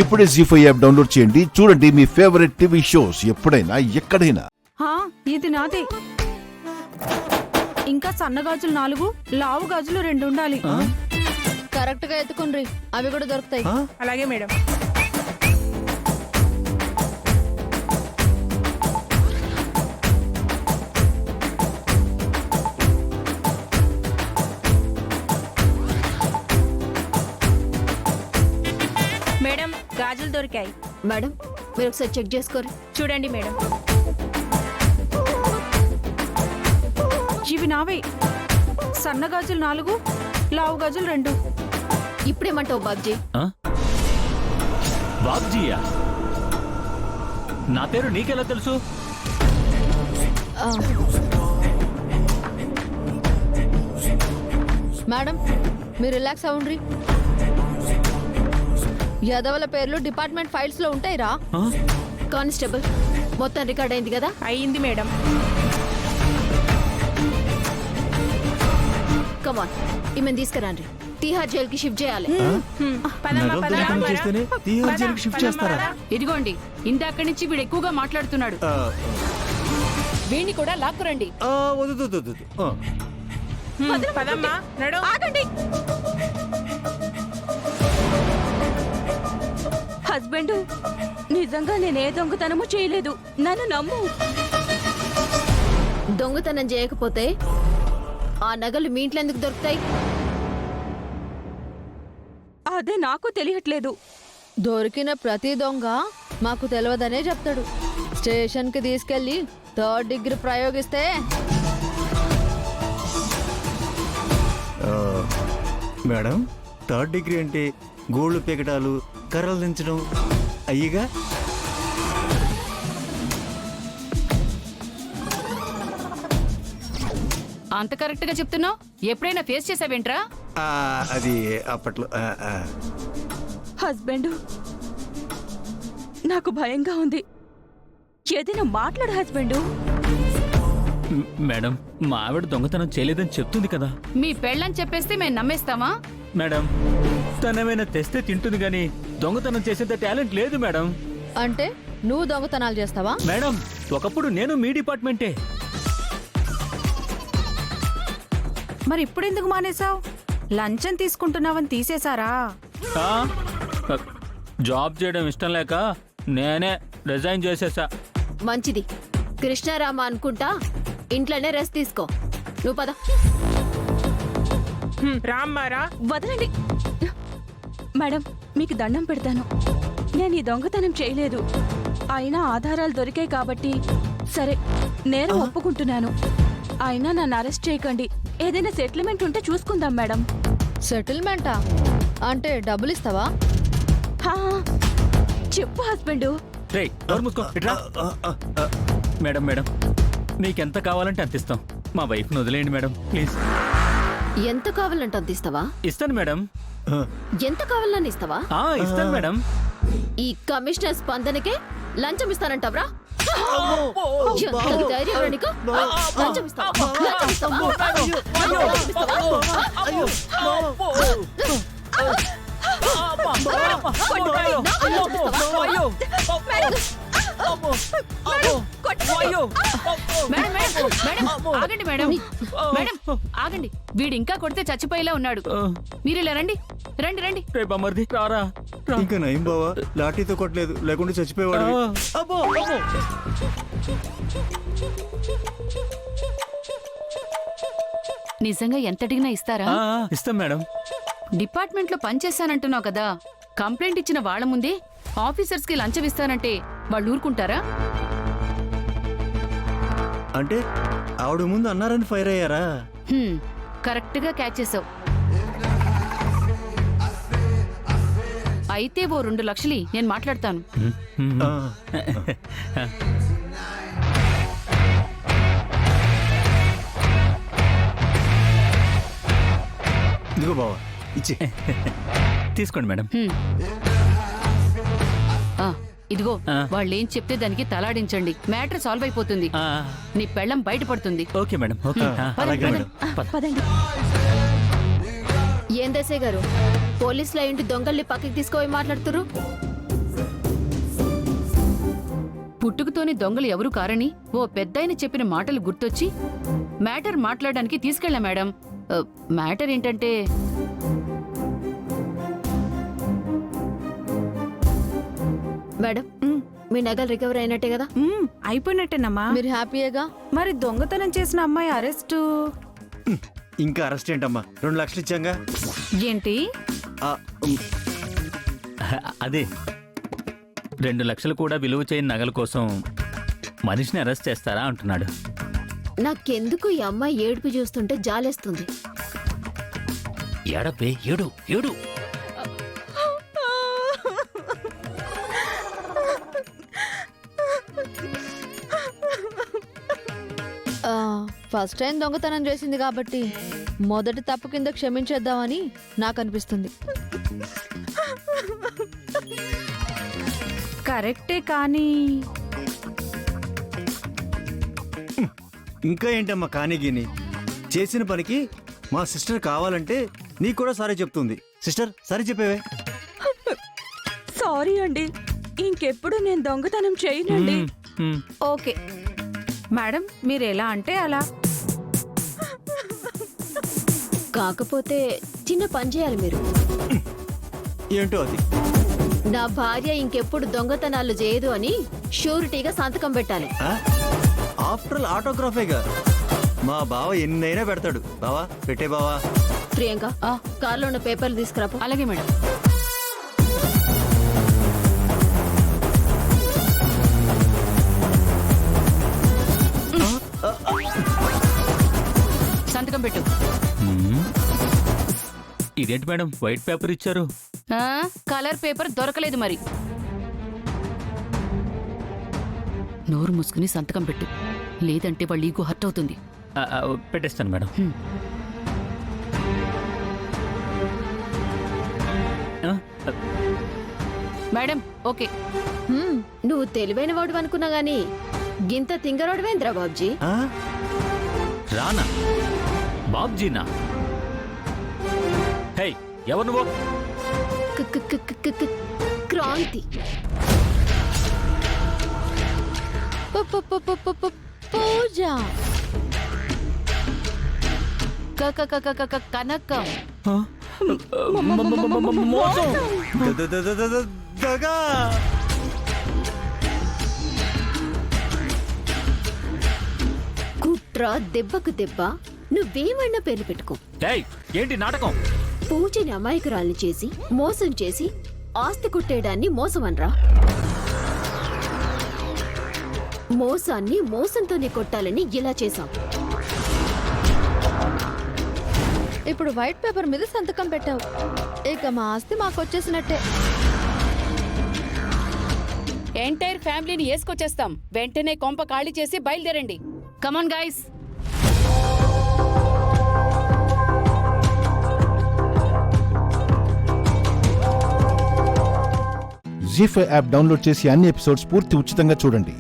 ఇప్పుడే జీ5 app download చేయండి. చూడండి మీ ఫేవరెట్ టీవీ షోస్ ఎప్పుడైనా ఎక్కడైనా. ఇది నాదే. ఇంకా సన్నగాజులు 4, లావు గాజులు 2 ఉండాలి. కరెక్ట్ గా ఎత్తుకుండ్రి, అవి కూడా దొరుకుతాయి. అలాగే మేడం. మేడం గాజులు దొరికాయి. మేడం మీరు ఒకసారి చెక్ చేసుకోరు. చూడండి మేడం, ఇవి నావే. సన్నగాజులు 4, లావు గాజులు 2. ఇప్పుడేమంటావు బాబ్జీ? బాబ్జీయా? నా పేరు నీకెలా తెలుసు? మేడం మీరు రిలాక్స్ అవ్వండి. యాదవుల పేర్లు డిపార్ట్మెంట్ ఫైల్స్ లో ఉంటాయిరా. కానిస్టేబుల్ మొత్తం రికార్డ్ అయింది కదా? అయ్యింది మేడం. కమాన్, ఈమెను తీసుకురండి. తీహార్ జైల్ కి షిఫ్ట్ చేయాలి. ఇదిగోండి, ఇందాక నుంచి వీడు ఎక్కువగా మాట్లాడుతున్నాడు. వీడిని కూడా లాక్కురండి. ఆగండి. హస్బెండ్, నిజంగా నేనే దొంగతనము చేయలేదు, నన్ను నమ్ము. దొంగతనం చేయకపోతే ఆ నగలు మీ ఇంట్లో ఎందుకు దొరుకుతాయి? అదే నాకు తెలియట్లేదు. దొరికిన ప్రతి దొంగ మాకు తెలియదనే చెప్తాడు. స్టేషన్ కి తీసుకెళ్లి 3rd degree ప్రయోగిస్తే madam 3rd degree అంటే గోళ్లు పీకటాలు, కర్రలు దించడం అయ్యిగా. అంత కరెక్ట్ గా చెప్తున్నావు. ఎప్పుడైనా ఫేస్ చేసావేంట్రా? అది అప్పట్లో. హస్బెండ్, నాకు భయంగా ఉంది. ఏదైనా మాట్లాడు హస్బెండ్. మేడం, మా ఆవిడ దొంగతనం చేయలేదని చెప్తుంది కదా. మీ పెళ్ళని చెప్పేస్తే మేము నమ్మేస్తామా? మేడం, తనేమైనా తెస్తే తింటుంది గాని దొంగతనం చేసేంత టాలెంట్ లేదు మేడం. అంటే నువ్వు దొంగతనాలు చేస్తావా? మేడం, ఒకప్పుడు నేను మీ డిపార్ట్మెంటే. మరి ఇప్పుడెందుకు మానేశావు? లంచం తీసుకుంటున్నావని తీసేశారా? జాబ్ చేయడం ఇష్టం లేక నేనే రిజైన్ చేసేసా. మంచిది. కృష్ణారామ అనుకుంటా ఇంట్లోనే రెస్ట్ తీసుకో. నువ్వు పద. రామ్మారా, వదలండి. మేడం, మీకు దండం పెడతాను. నేను ఈ దొంగతనం చేయలేదు. అయినా ఆధారాలు దొరికాయి కాబట్టి సరే, నేరం ఒప్పుకుంటున్నాను. అయినా నన్ను అరెస్ట్ చేయకండి. ఏదైనా సెటిల్మెంట్ ఉంటే చూసుకుందాం మేడం. సెటిల్మెంటా? అంటే డబ్బులు ఇస్తావా? చెప్పు హస్బెండ్. మేడం మేడం, మీకెంత కావాలంటే అంత ఇస్తాం. మా వైఫ్ని వదిలేయండి మేడం, ప్లీజ్. ఎంత కావాలంటే అంత ఇస్తావా? ఇస్తాను మేడం. ఎంత కావాలని ఇస్తావా? ఇస్తాను మేడం. ఈ కమిషనర్ స్పందనకే లంచం ఇస్తానంటావ్రా? ఎంత ధైర్యం రా నీకు? లంచం ఇస్తావా? లంచం ఇస్తావా? లంచం ఇస్తావా? ఆగండి మేడం. మేడం ఆగండి. వీడు ఇంకా కొడితే చచ్చిపోయేలా ఉన్నాడు. మీరు ఇలా రండి. రండి రండి. బామర్ది రారా. ఇంకా నయం బావా, లాఠీతో కొట్టలేదు, లేకుండా చచ్చిపోయేవాడు. నిజంగా ఎంత అడిగినా ఇస్తారా? ఇస్తాం మేడం. డిపార్ట్మెంట్ లో పనిచేశానంటున్నావు కదా, కంప్లైంట్ ఇచ్చిన వాళ్ళ ముందే ఆఫీసర్స్ కి లంచం ఇస్తానంటే వాళ్ళు ఊరుకుంటారా? అంటే ఆవిడ ముందు అన్నారని ఫైర్ అయ్యారా? కరెక్ట్ గా క్యాచ్ చేసావు. అయితే ఓ 2 లక్షలు నేను మాట్లాడతాను. ఇదిగో బావా, ఇచ్చి. తీసుకోండి మేడం. ఇదిగో, వాళ్ళేం చెప్తే దానికి తలాడించండి. మ్యాటర్ సాల్వ్ అయిపోతుంది. నీ పెళ్ళం బయటపడుతుంది. Okay madam. ఓకే. అలాగే మేడం. పదండి. ఏం దేశాయ్ గారు, పోలీసులు అయ్యింటి దొంగల్ని పక్కకి తీసుకుపోయి మాట్లాడుతురు? పుట్టుకతోనే దొంగలు ఎవరు కారని ఓ పెద్దాయన చెప్పిన మాటలు గుర్తొచ్చి మ్యాటర్ మాట్లాడడానికి తీసుకెళ్ళా మేడం. మ్యాటర్ ఏంటంటే మేడం మీ నగలు రికవర్ అయినట్టే కదా? అయిపోయినట్టేనమ్మా. మీరు హ్యాపీయేగా? మరి దొంగతనం చేసిన అమ్మాయి అరెస్టు ఇంకా అరెస్ట్ ఏంటమ్మా, 2 లక్షలు ఇచ్చాంగా. ఏంటి? ఆ, ఉమ్, అదే 2 లక్షలు కూడా విలువ చేయని నగల కోసం మనిషిని అరెస్ట్ చేస్తారా అంటున్నాడు. నాకెందుకు ఈ అమ్మాయి ఏడుపు చూస్తుంటే జాలేస్తుంది. ఏడపే ఏడు ఏడు. ఫస్ట్ టైం దొంగతనం చేసింది కాబట్టి మొదటి తప్పు కింద క్షమించేద్దామని నాకు అనిపిస్తుంది. కరెక్టే కానీ ఇంకా ఏంటమ్మా కానిగిని, చేసిన పనికి మా సిస్టర్ కావాలంటే నీకు కూడా సారీ చెప్తుంది. Sister sorry చెప్పేవే. సారీ అండి, ఇంకెప్పుడు నేను దొంగతనం చేయనండి. హ్మ్. ఓకే మేడం, మీరు ఎలా అంటే అలా. కాకపోతే చిన్న పని చేయాలి మీరు. ఏంటో అది? నా భార్య ఇంకెప్పుడు దొంగతనాలు చేయదు అని షూరిటీగా సంతకం పెట్టాలి. ఆఫ్టర్ ఆల్ ఆటోగ్రాఫేగా. మా బావ ఎన్నైనా పెడతాడు. బావా పెట్టే బావా. ప్రియాంక కార్లో ఉన్న పేపర్లు తీసుకురాపు. అలాగే మేడం. సంతకం పెట్టు. హ్మ్. ఇదేంటి మేడం వైట్ పేపర్ ఇచ్చారు? కలర్ పేపర్ దొరకలేదు మరి. నోరు మూసుకుని సంతకం పెట్టు, లేదంటే వాళ్ళ ఈగో హర్ట్ అవుతుంది. పెట్టేస్తాను మేడం. ఆ, మేడం ఓకే. నువ్వు తెలివైన వాడు అనుకున్నా గాని గింత తింగరోడువేంద్రా బాబ్జీ. ఆ? రానా బాబ్జీనా? హే ఎవరు నువ్వు? క్రాంతి. పూజ. కనకం. మోసం. దగా. కుట్ర దెబ్బకు దెబ్బ, నువ్వేమన్నా పేర్లు పెట్టుకో. ఏయ్, ఏంటి నాటకం? పూజని అమాయకురాల్ని చేసి మోసం చేసి ఆస్తి కొట్టేయడాన్ని మోసం అనరా? మోసాన్ని మోసంతోనే కొట్టాలని ఇలా చేశాం. ఇప్పుడు వైట్ పేపర్ మీద సంతకం పెట్టావు, ఇక మా ఆస్తి మాకొచ్చేసినట్టే. ఎంటైర్ ఫ్యామిలీని వేసుకొచ్చేస్తాం. వెంటనే కొంప ఖాళీ చేసి బయలుదేరండి. Come on guys. Zee five app download చేసి అన్ని ఎపిసోడ్స్ పూర్తి ఉచితంగా చూడండి.